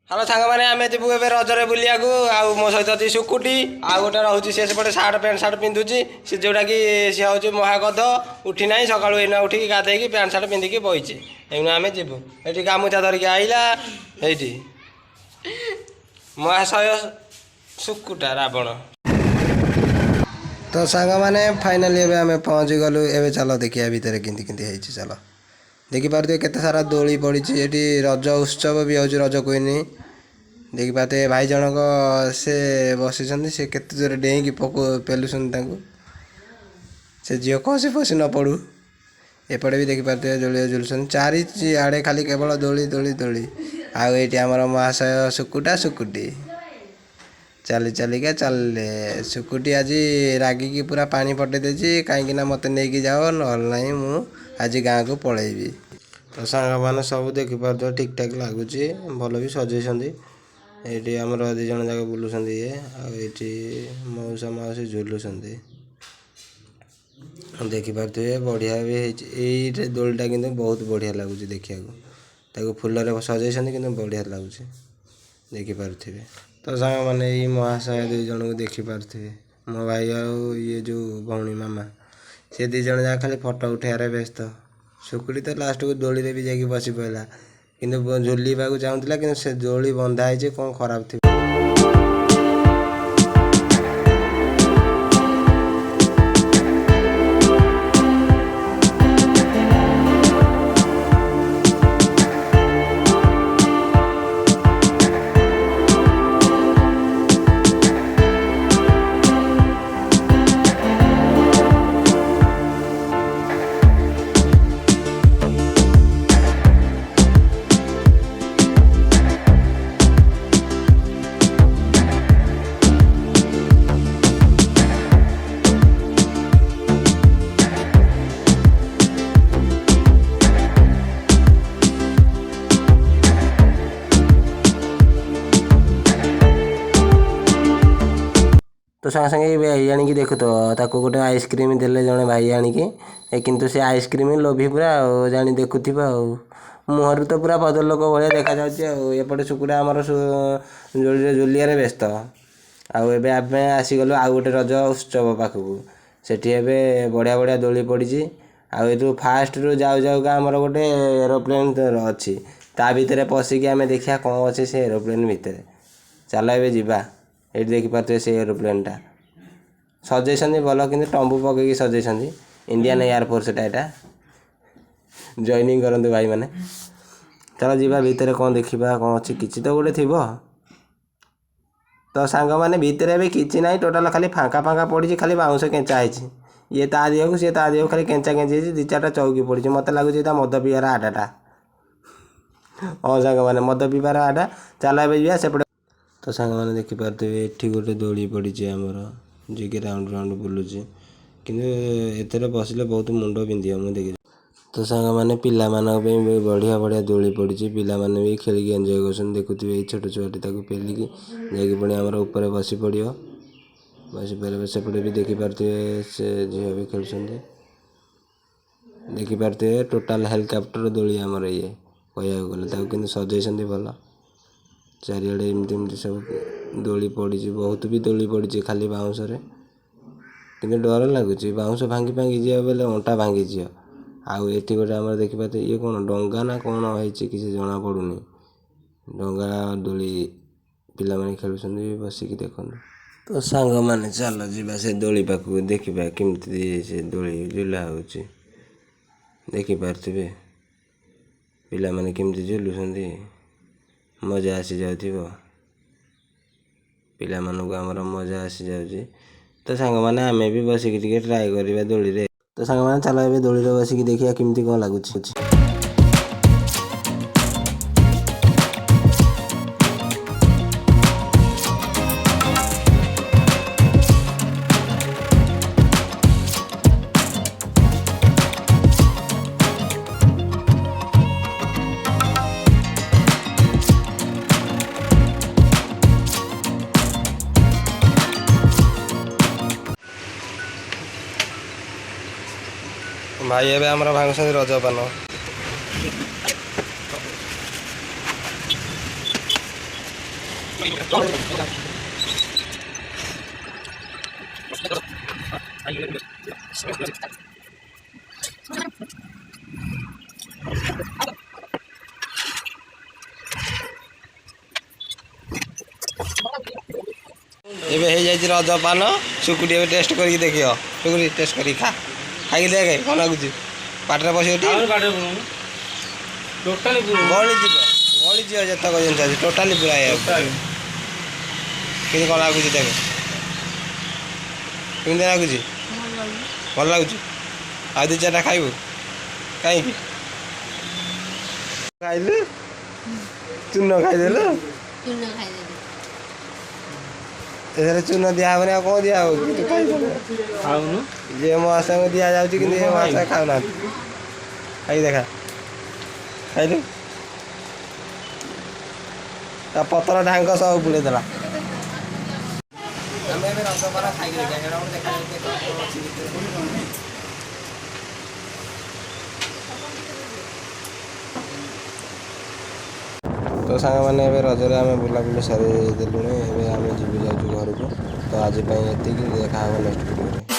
Hello सांग मैंने आम जीवु ए रजरे बुलिया मो सहित अच्छी सुकुटी आउ गोटे रोचे सी सेपटे सार्ट पैंट सार्ट पिंधुची सी जोटा कि सी हूँ महागध उठी ना सका एना उठिकी गाधेकी पैंट सार्ट पिंधिकी बही एम आम जीवु ये गामुछा धरिकी आइला ये महाशय सुकुटा रावण। तो सांग मैंने फाइनाली एवं आम पहुँची गलु एवं चल देखिए भितर कि चल देखिपे केते सारा दोली पड़ी ये रज उत्सव भी हो रज क्वीन देखिपे भाई जनक से बसी से केते जोर डेईकी पेलुन से झील खसी फसी न पड़ू एपटे भी देखिपे दोली झुलुन चारिआड़े खाली केवल दोली दोली दोली आउ आमर महाशय सुकुटा सुकुटी चली चलिका चलले सुकुटी आज रागिकी पूरा पानी पटे देची कहीं मत नहीं जाओ ना मु आज गाँ को पलैबी। तो सांग मैंने सब देखिपार ठीक ठाक लगुच भल भी सजेंगे ये आमर दी जन जाक बुलूँ ये आठी मौसा मौसी झुलुं देखिपे बढ़िया भी ये दोलटा कि बहुत बढ़िया लगुच देखा फूल सजेंगे कि बढ़िया लगुच देखिपे। तो सांग मैंने ये महाशय दुई जन को देखिपे मो भाई ये जो भौणी मामा सी दी जन जा खाली फटो उठार व्यस्त सुकुटी तो लास्ट को दोली रे भी जाकि बसी पड़ा कि झुलवा चाहूला कि से दोली बंधा है कौन खराब थी। तो सांगे सांगे भाई आनिकी देखु तो ताको गोटे आइसक्रीम देले जड़े भाई आनिकी किंतु से आइसक्रीम लोभी पूरा जानी देखुथिबा मुहर तो पूरा पदर लोक भाया देखा जापटे सुकुटा आमर झुलिया व्यस्त आबे आम आसीगलु आउ गोटे रज उत्सव पाखक सेठी बढ़िया बढ़िया दोली पड़ी आउ फास्ट रु जाऊ जाऊका आमर गोटे एरोप्लेन अच्छी ता भितर पशिकी आम देखा कौन अच्छे से एरोप्लेन भितर चल ए जा ये देखिपे से एरोप्लेनटा सजेसन भल कि टम्बू पकई सजेसन इंडियन एयरफोर्स यहाँ जॉइनिंग करते भाई मैंने चल जीवा भितर कौन देखा कौन अच्छी किसी तो गोटे थी। तो सांग मैंने भितर भी किसी ना टोटाल खाली फाँका फाँका पड़ी खाली बाउंश केंचा है ये ता दिहक सी ता दिहक खाली केंचा केंची दी चार्टा चौकी पड़ी मत लगुच मद पीवार आडाटा हाँ सांग मैंने मद पीवार आडा चल ए सेपटे। तो सांग मैंने देखिपे ये गोटे दोली पड़ी आमर जी कि राउंड राउंड बुलूँ कि बसिले बहुत मुंड पिंधि मुझे देखी। तो सांग मैंने पिला बढ़िया बढ़िया दोली पड़ी पिला माने भी खेलिक एंजॉय कर देखुए छोट छुआटी पेलिकी जाकि पुणी आमर ऊपर बसी पड़ बसी पड़े सेपटे भी देखिपे से झील भी खेलुं देखिपे टोटाल हेलिकप्टर दोली आमर ये कह गले कि सजेसन भल चारिआडे एमती सब दोली पड़ी बहुत भी दोली पड़ी खाली बाउंश कि डर लगुच बाउंश भांगी भांगी जा बेले अंटा भांगी जी आउ ये गोटे आम देखिपे ये कौन डंगा ना कौन है किसी जना पड़ूनी डंगा दोली पिला माने खेलुं बसिकी देखु। तो सांग मैंने चल जा से दोली पाखक देखा केमती से दोली झुला हो देखिपे पिला माने केमती झुलुं मजा आसी जाउथिबो पिला मानक आमर मजा आसी जाउची। तो सांग मैंने आम भी बसिकी टिके ट्राए करवा दोली रे। तो सांग मैंने चल ए दोली रे बसिकी देखिया केमती कौन लगुच। भाई ए आम भांग रजपान ଏବେ ହେଇଯାଇଛି ରଜ ପାନ ଶୁକୁଟି ଏବେ ଟେଷ୍ଟ କରିକି ଦେଖିବ ଶୁକୁଟି ଟେଷ୍ଟ କରିକି ଖା ଖାଇକି ଦେଖେ କ'ଣ ଲାଗୁଛି ପାଟିରେ ପଶିବ ଟି ଗଳିଯିବ ଯେତକ ଜିନିଷ ଅଛି ଟୋଟାଲି ପୁରା କିନ୍ତୁ କ'ଣ ଲାଗୁଛି ଦେଖେ କେମିତି ଲାଗୁଛି ଭଲ ଲାଗୁଛି ଆଉ 2-4ଟା ଖାଇବୁ କାହିଁକି ଖାଇଲୁ ଚୂନ ଖାଇଦେଲୁ ଏଥିରେ ଚୂନ ଦିଆହେବନି ଆଉ କ'ଣ ଦିଆହେବ କିନ୍ତୁ ଖାଇଦେଲୁ ଯେ ମହାସାଙ୍କୁ ଦିଆଯାଉଛି କିନ୍ତୁ ଏ ମହାସା ଖାଉନାହାନ୍ତି ଖାଇକି ଦେଖା ଖାଇଲୁ ତା ପତ୍ର ଢାଙ୍କ ସବୁ ବୁଲେଇ ଦେଲା ଆମେ ଏବେ ରସଗୋଲା ଖାଇକି ଦେଖିବା ସେଇଟା ଗୋଟେ ଦେଖାଯାଉଛି ତ ସାଙ୍ଗମାନେ ଏବେ ରଜରେ ଆମେ ବୁଲାବୁଲି ସାରି ଦେଲୁଣି ଏବେ ଆମେ ଯାଉଛୁ ଘରକୁ ତ ଆଜି ପାଇଁ ଏତିକି ଦେଖା ହେବ ନେକ୍ସଟ ଭିଡ଼ିଓରେ।